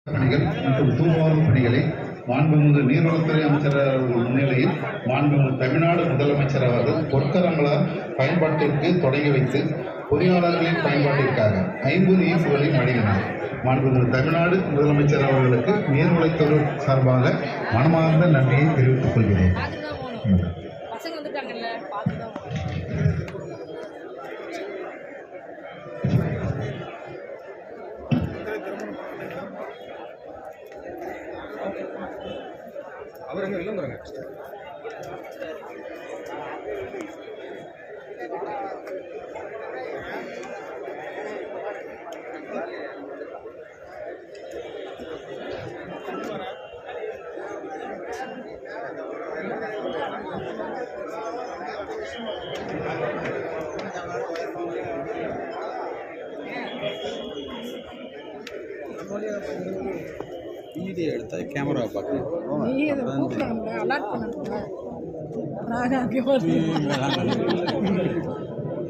பணிகள் மற்றும் தூர்வாரும் பணிகளை மாண்புமிகு நீர்வளத்துறை அமைச்சர் அவர்கள் முன்னிலையில் மாண்புமிகு தமிழ்நாடு முதலமைச்சர் அவர்கள் பொற்கரங்களால் பயன்பாட்டிற்கு தொடங்கி வைத்து பொறியாளர்களின் பயன்பாட்டிற்காக 50 ஈர்ப்புகளை வழங்கினார். மாண்புமிகு தமிழ்நாடு முதலமைச்சர் அவர்களுக்கு நீர்வளத்துறை சார்பாக மனமார்ந்த நன்றியை தெரிவித்துக் கொள்கிறேன். அவருங்க இல்லைங்க வீடியோ எடுத்தா கேமரா பார்க்கணும்.